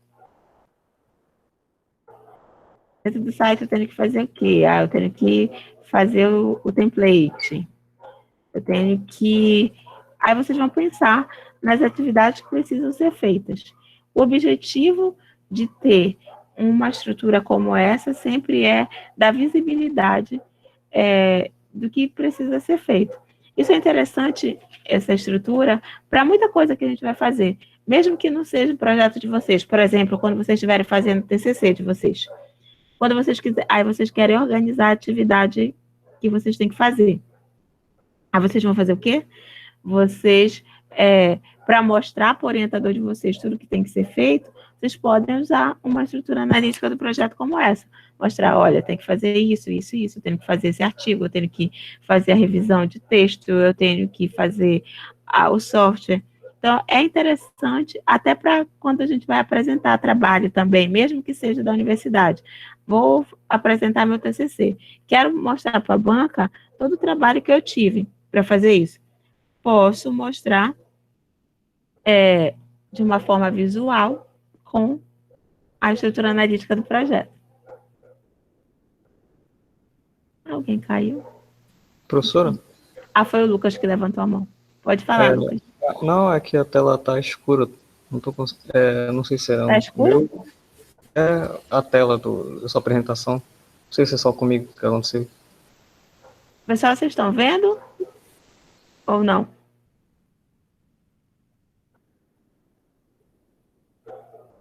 Dentro do site eu tenho que fazer o quê? Eu tenho que fazer o template. Eu tenho que... Aí vocês vão pensar nas atividades que precisam ser feitas. O objetivo de ter uma estrutura como essa sempre é dar visibilidade do que precisa ser feito. Isso é interessante, essa estrutura, para muita coisa que a gente vai fazer, mesmo que não seja o projeto de vocês. Por exemplo, quando vocês estiverem fazendo o TCC de vocês. Quando vocês aí vocês querem organizar a atividade que vocês têm que fazer. Aí vocês vão fazer o quê? Vocês, para mostrar para o orientador de vocês tudo que tem que ser feito, vocês podem usar uma estrutura analítica do projeto como essa. Mostrar, olha, tem que fazer isso, isso, isso, eu tenho que fazer esse artigo, eu tenho que fazer a revisão de texto, eu tenho que fazer o software. Então, é interessante, até para quando a gente vai apresentar trabalho também, mesmo que seja da universidade. Vou apresentar meu TCC. Quero mostrar para a banca todo o trabalho que eu tive para fazer isso. Posso mostrar de uma forma visual com a estrutura analítica do projeto. Alguém caiu? Professora? Foi o Lucas que levantou a mão. Pode falar, Lucas. Não, é que a tela tá escura. Não tô não sei se é Tá escura? a tela da sua apresentação. Não sei se é só comigo que aconteceu. Pessoal, vocês estão vendo? Ou não?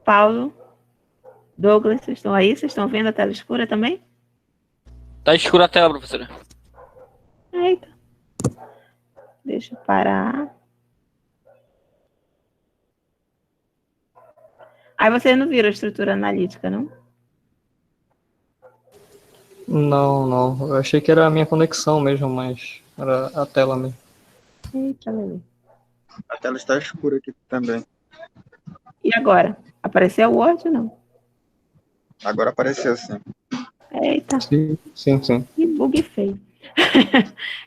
Paulo, Douglas, vocês estão aí? Vocês estão vendo a tela escura também? Tá escura a tela, professora. Eita. Deixa eu parar. Aí vocês não viram a estrutura analítica, não? Não, não. Eu achei que era a minha conexão mesmo, mas era a tela mesmo. Eita, Lelê. A tela está escura aqui também. E agora? Apareceu o Word ou não? Agora apareceu sim. Eita, Sim, sim, sim. que bug feio.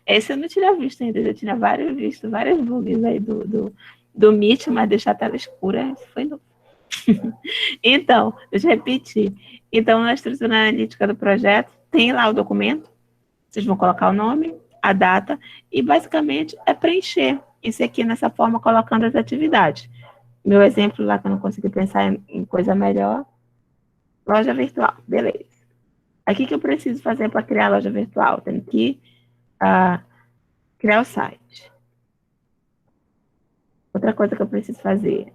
Esse eu não tinha visto ainda. Eu tinha visto vários bugs aí do Meet, mas deixar a tela escura, isso foi novo. Então, deixa eu repetir. Então, na estrutura analítica do projeto, tem lá o documento, vocês vão colocar o nome, a data, e basicamente é preencher isso aqui nessa forma, colocando as atividades. Meu exemplo lá, que eu não consegui pensar em coisa melhor, loja virtual, beleza. Aqui que eu preciso fazer para criar a loja virtual? Tenho que criar o site. Outra coisa que eu preciso fazer,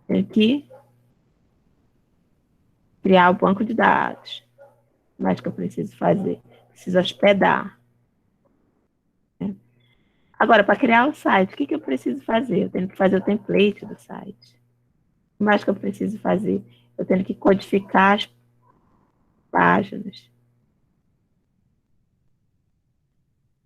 tenho que criar o banco de dados. Mais que eu preciso fazer? Preciso hospedar. Agora, para criar o site, o que eu preciso fazer? Eu tenho que fazer o template do site. O mais que eu preciso fazer? Eu tenho que codificar as páginas.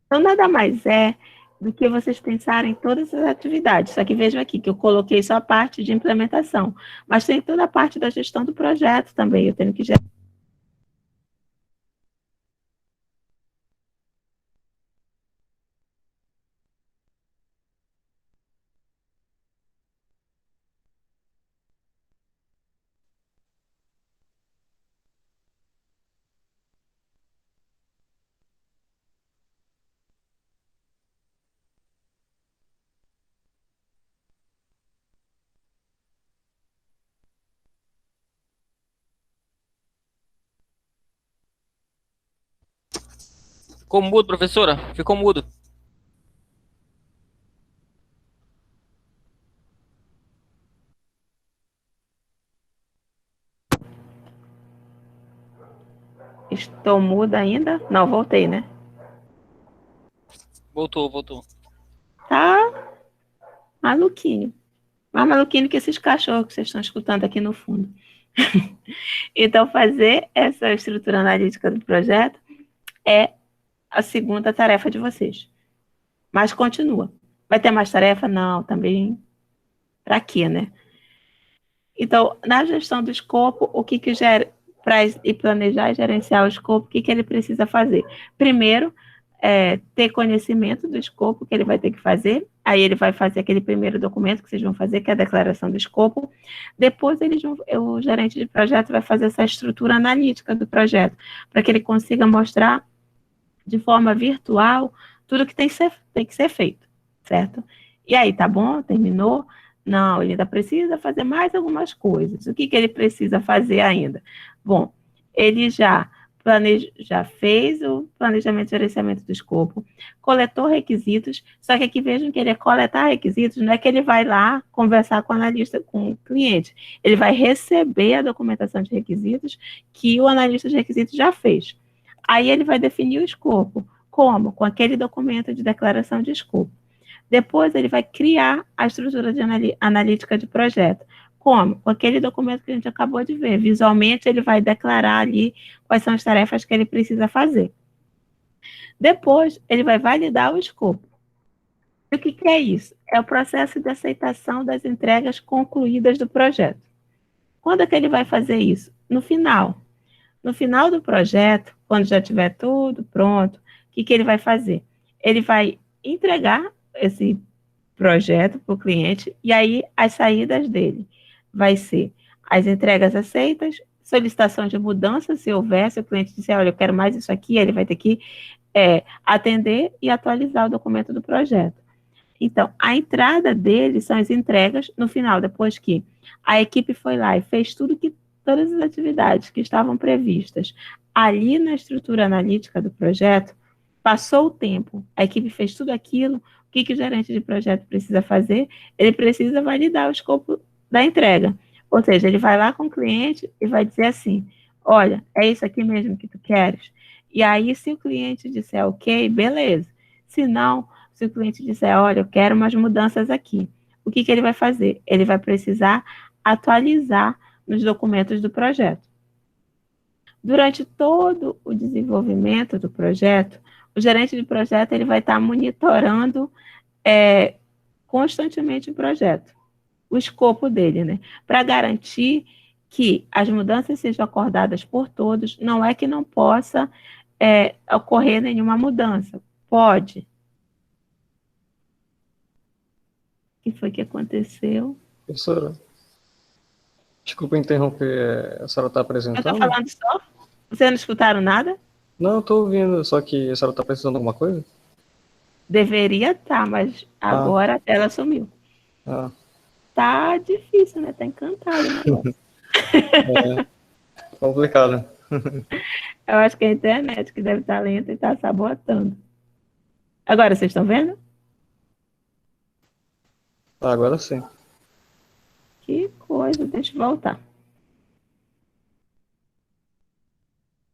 Então, nada mais é do que vocês pensarem em todas as atividades. Só que vejam aqui que eu coloquei só a parte de implementação, mas tem toda a parte da gestão do projeto também. Eu tenho que gerar. Ficou mudo, professora? Ficou mudo. Estou muda ainda? Não, voltei, né? Voltou, voltou. Tá maluquinho. Mais maluquinho que esses cachorros que vocês estão escutando aqui no fundo. Então, fazer essa estrutura analítica do projeto é a segunda tarefa de vocês. Mas continua. Vai ter mais tarefa? Não, também. Para quê, né? Então, na gestão do escopo, o que gera para planejar e gerenciar o escopo, o que ele precisa fazer? Primeiro, ter conhecimento do escopo que ele vai ter que fazer. Aí ele vai fazer aquele primeiro documento que vocês vão fazer, que é a declaração do escopo. Depois, o gerente de projeto vai fazer essa estrutura analítica do projeto, para que ele consiga mostrar de forma virtual tudo que tem que ser feito, certo? E aí, tá bom? Terminou? Não, ele ainda precisa fazer mais algumas coisas. O que ele precisa fazer ainda? Bom, ele já fez o planejamento e gerenciamento do escopo, coletou requisitos, só que aqui vejam que ele é coletar requisitos, não é que ele vai lá conversar com o analista, com o cliente, ele vai receber a documentação de requisitos que o analista de requisitos já fez. Aí ele vai definir o escopo. Como? Com aquele documento de declaração de escopo. Depois ele vai criar a estrutura de analítica de projeto. Como? Com aquele documento que a gente acabou de ver. Visualmente ele vai declarar ali quais são as tarefas que ele precisa fazer. Depois ele vai validar o escopo. E o que é isso? É o processo de aceitação das entregas concluídas do projeto. Quando é que ele vai fazer isso? No final. No final do projeto, quando já tiver tudo pronto, o que ele vai fazer? Ele vai entregar esse projeto para o cliente e aí as saídas dele vai ser as entregas aceitas, solicitação de mudança, se houver, se o cliente disser, olha, eu quero mais isso aqui, ele vai ter que atender e atualizar o documento do projeto. Então, a entrada dele são as entregas no final, depois que a equipe foi lá e fez todas as atividades que estavam previstas ali na estrutura analítica do projeto, passou o tempo, a equipe fez tudo aquilo, o que o gerente de projeto precisa fazer? Ele precisa validar o escopo da entrega. Ou seja, ele vai lá com o cliente e vai dizer assim, olha, é isso aqui mesmo que tu queres? E aí, se o cliente disser ok, beleza. Se não, se o cliente disser, olha, eu quero umas mudanças aqui, o que ele vai fazer? Ele vai precisar atualizar nos documentos do projeto. Durante todo o desenvolvimento do projeto, o gerente de projeto ele vai estar monitorando constantemente o projeto, o escopo dele, né? Para garantir que as mudanças sejam acordadas por todos, não é que não possa ocorrer nenhuma mudança. Pode. O que foi que aconteceu? Professora, desculpa interromper, a senhora está Eu estou apresentando? falando só? Vocês não escutaram nada? Não, estou ouvindo, só que a senhora está precisando de alguma coisa? Deveria estar, mas agora a tela sumiu. Ah, Tá difícil, né? Tá encantado o negócio. complicado. Eu acho que é a internet que deve estar lenta e está sabotando. Agora, vocês estão vendo? Agora sim. Que coisa, deixa eu voltar.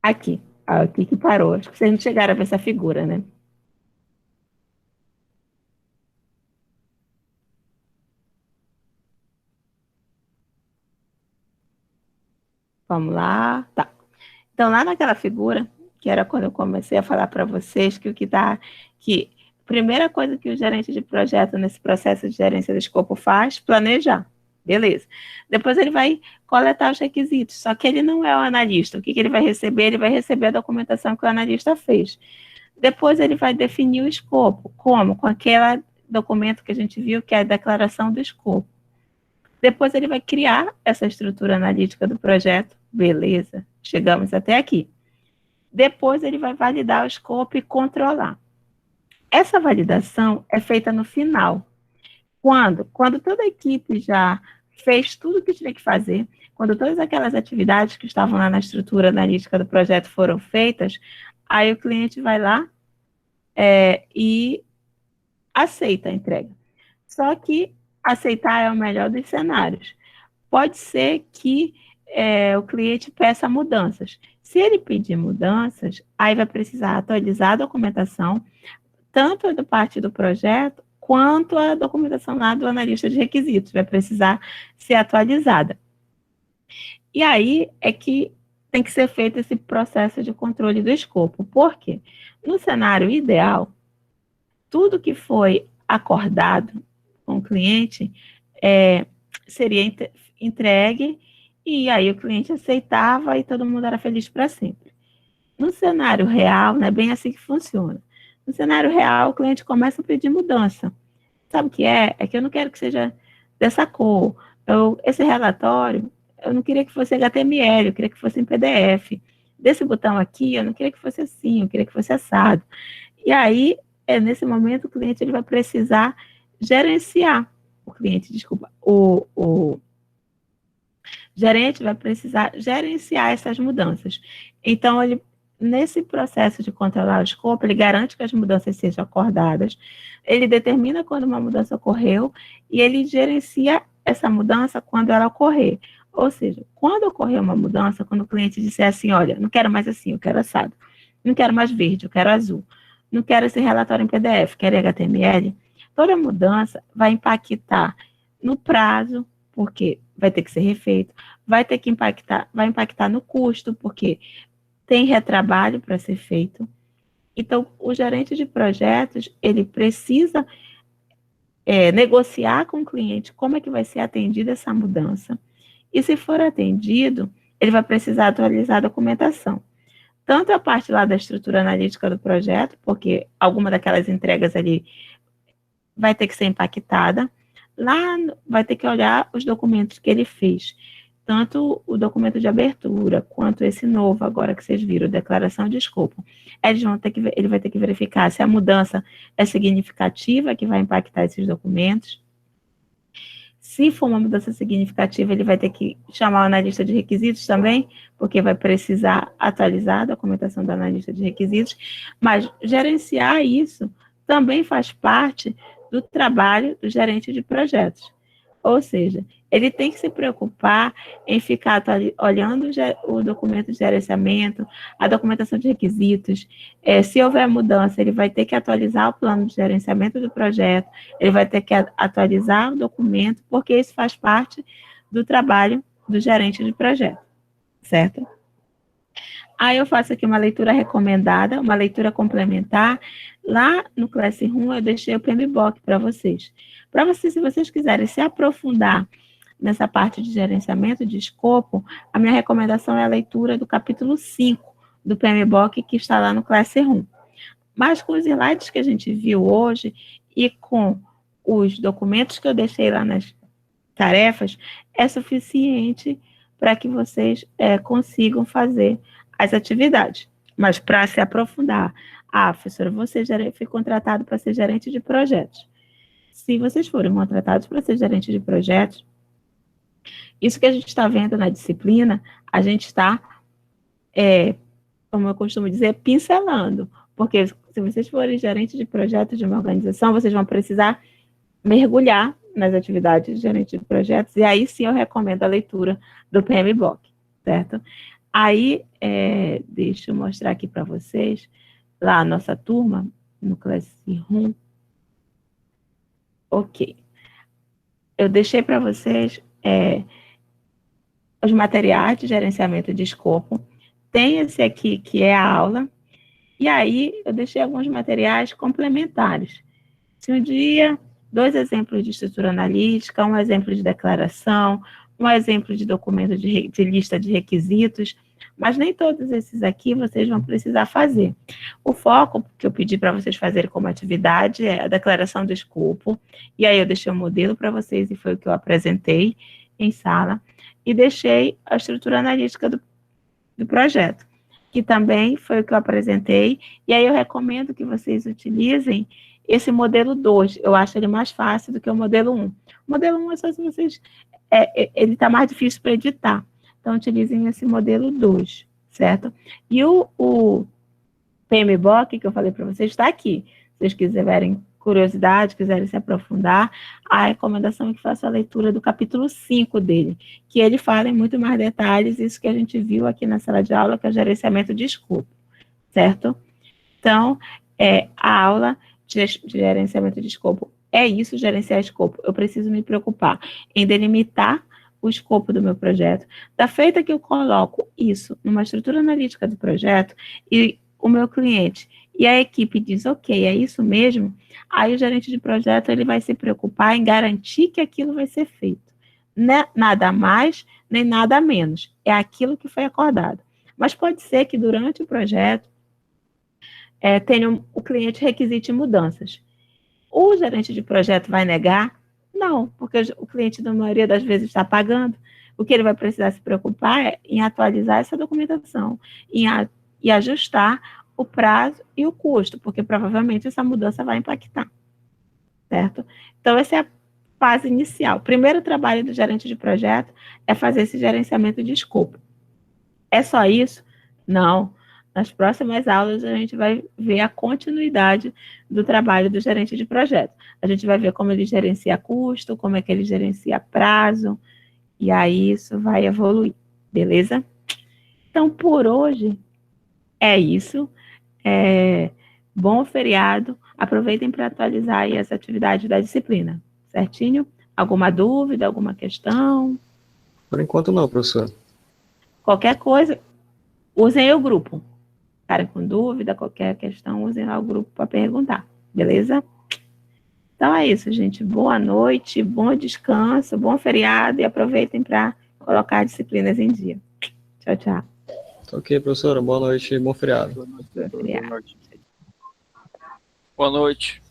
Aqui. Aqui que parou. Acho que vocês não chegaram a ver essa figura, né? Vamos lá. Tá. Então, lá naquela figura, que era quando eu comecei a falar para vocês que o que dá, que a primeira coisa que o gerente de projeto nesse processo de gerência do escopo faz, planejar. Beleza. Depois ele vai coletar os requisitos, só que ele não é o analista. O que ele vai receber? Ele vai receber a documentação que o analista fez. Depois ele vai definir o escopo. Como? Com aquele documento que a gente viu, que é a declaração do escopo. Depois ele vai criar essa estrutura analítica do projeto. Beleza, chegamos até aqui. Depois ele vai validar o escopo e controlar. Essa validação é feita no final. Quando? Quando toda a equipe já fez tudo o que tinha que fazer, quando todas aquelas atividades que estavam lá na estrutura analítica do projeto foram feitas, aí o cliente vai lá e aceita a entrega. Só que aceitar é o melhor dos cenários. Pode ser que o cliente peça mudanças. Se ele pedir mudanças, aí vai precisar atualizar a documentação, tanto da parte do projeto, quanto a documentação lá do analista de requisitos, vai precisar ser atualizada. E aí é que tem que ser feito esse processo de controle do escopo. Por quê? No cenário ideal, tudo que foi acordado com o cliente seria entregue e aí o cliente aceitava e todo mundo era feliz para sempre. No cenário real, não é bem assim que funciona. No cenário real, o cliente começa a pedir mudança. Sabe o que é? É que eu não quero que seja dessa cor. Esse relatório, eu não queria que fosse HTML, eu queria que fosse em PDF. Desse botão aqui, eu não queria que fosse assim, eu queria que fosse assado. E aí, nesse momento, o cliente ele vai precisar gerenciar. O cliente, desculpa, o gerente vai precisar gerenciar essas mudanças. Então, ele, nesse processo de controlar o escopo, ele garante que as mudanças sejam acordadas, ele determina quando uma mudança ocorreu e ele gerencia essa mudança quando ela ocorrer. Ou seja, quando ocorrer uma mudança, quando o cliente disser assim, olha, não quero mais assim, eu quero assado, não quero mais verde, eu quero azul, não quero esse relatório em PDF, quero HTML, toda mudança vai impactar no prazo, porque vai ter que ser refeito, vai impactar no custo, porque tem retrabalho para ser feito. Então, o gerente de projetos, ele precisa negociar com o cliente como é que vai ser atendida essa mudança. E se for atendido, ele vai precisar atualizar a documentação. Tanto a parte lá da estrutura analítica do projeto, porque alguma daquelas entregas ali vai ter que ser impactada, lá vai ter que olhar os documentos que ele fez, tanto o documento de abertura, quanto esse novo agora que vocês viram, declaração de escopo. Ele vai ter que verificar se a mudança é significativa, que vai impactar esses documentos. Se for uma mudança significativa, ele vai ter que chamar o analista de requisitos também, porque vai precisar atualizar a documentação do analista de requisitos, mas gerenciar isso também faz parte do trabalho do gerente de projetos. Ou seja, ele tem que se preocupar em ficar olhando o documento de gerenciamento, a documentação de requisitos. Se houver mudança, ele vai ter que atualizar o plano de gerenciamento do projeto, ele vai ter que atualizar o documento, porque isso faz parte do trabalho do gerente de projeto, certo? Aí eu faço aqui uma leitura recomendada, uma leitura complementar. Lá no Classroom eu deixei o PMBOK para vocês. Para vocês, se vocês quiserem se aprofundar nessa parte de gerenciamento de escopo, a minha recomendação é a leitura do capítulo 5 do PMBOK, que está lá no Classroom. Mas com os slides que a gente viu hoje e com os documentos que eu deixei lá nas tarefas, é suficiente para que vocês consigam fazer as atividades. Mas para se aprofundar, professora, você foi contratado para ser gerente de projetos. Se vocês forem contratados para ser gerente de projetos, isso que a gente está vendo na disciplina, a gente está, como eu costumo dizer, pincelando. Porque se vocês forem gerente de projetos de uma organização, vocês vão precisar mergulhar nas atividades de gerente de projetos, e aí sim eu recomendo a leitura do PMBOK, certo? Aí, deixa eu mostrar aqui para vocês, lá a nossa turma, no Classroom. Ok. Eu deixei para vocês os materiais de gerenciamento de escopo. Tem esse aqui, que é a aula, e aí eu deixei alguns materiais complementares. Se um dia, 2 exemplos de estrutura analítica, um exemplo de declaração, um exemplo de documento de lista de requisitos, mas nem todos esses aqui vocês vão precisar fazer. O foco que eu pedi para vocês fazerem como atividade é a declaração do escopo, e aí eu deixei o modelo para vocês, e foi o que eu apresentei em sala, e deixei a estrutura analítica do projeto, que também foi o que eu apresentei, e aí eu recomendo que vocês utilizem esse modelo 2, eu acho ele mais fácil do que o modelo 1. O modelo 1 é só se vocês... ele está mais difícil para editar. Então, utilizem esse modelo 2, certo? E o PMBOK, que eu falei para vocês, está aqui. Se vocês quiserem curiosidade, quiserem se aprofundar, a recomendação é que faça a leitura do capítulo 5 dele, que ele fala em muito mais detalhes, isso que a gente viu aqui na sala de aula, que é o gerenciamento de escopo, certo? Então, a aula de gerenciamento de escopo é isso, gerenciar escopo. Eu preciso me preocupar em delimitar o escopo do meu projeto, da feita que eu coloco isso numa estrutura analítica do projeto, e o meu cliente e a equipe diz, ok, é isso mesmo, aí o gerente de projeto ele vai se preocupar em garantir que aquilo vai ser feito. Nada mais, nem nada menos. É aquilo que foi acordado. Mas pode ser que durante o projeto o cliente requisite mudanças. O gerente de projeto vai negar? Não, porque o cliente, na maioria das vezes, está pagando. O que ele vai precisar se preocupar é em atualizar essa documentação e ajustar o prazo e o custo, porque provavelmente essa mudança vai impactar, certo? Então, essa é a fase inicial. O primeiro trabalho do gerente de projeto é fazer esse gerenciamento de escopo. É só isso? Não. Nas próximas aulas, a gente vai ver a continuidade do trabalho do gerente de projeto. A gente vai ver como ele gerencia custo, como é que ele gerencia prazo, e aí isso vai evoluir, beleza? Então, por hoje, é isso. Bom feriado. Aproveitem para atualizar aí as atividades da disciplina, certinho? Alguma dúvida, alguma questão? Por enquanto não, professor. Qualquer coisa, usem o grupo. Ficarem com dúvida, qualquer questão, usem lá o grupo para perguntar, beleza? Então é isso, gente. Boa noite, bom descanso, bom feriado e aproveitem para colocar disciplinas em dia. Tchau, tchau. Ok, professora. Boa noite e bom feriado. Boa noite. Boa noite.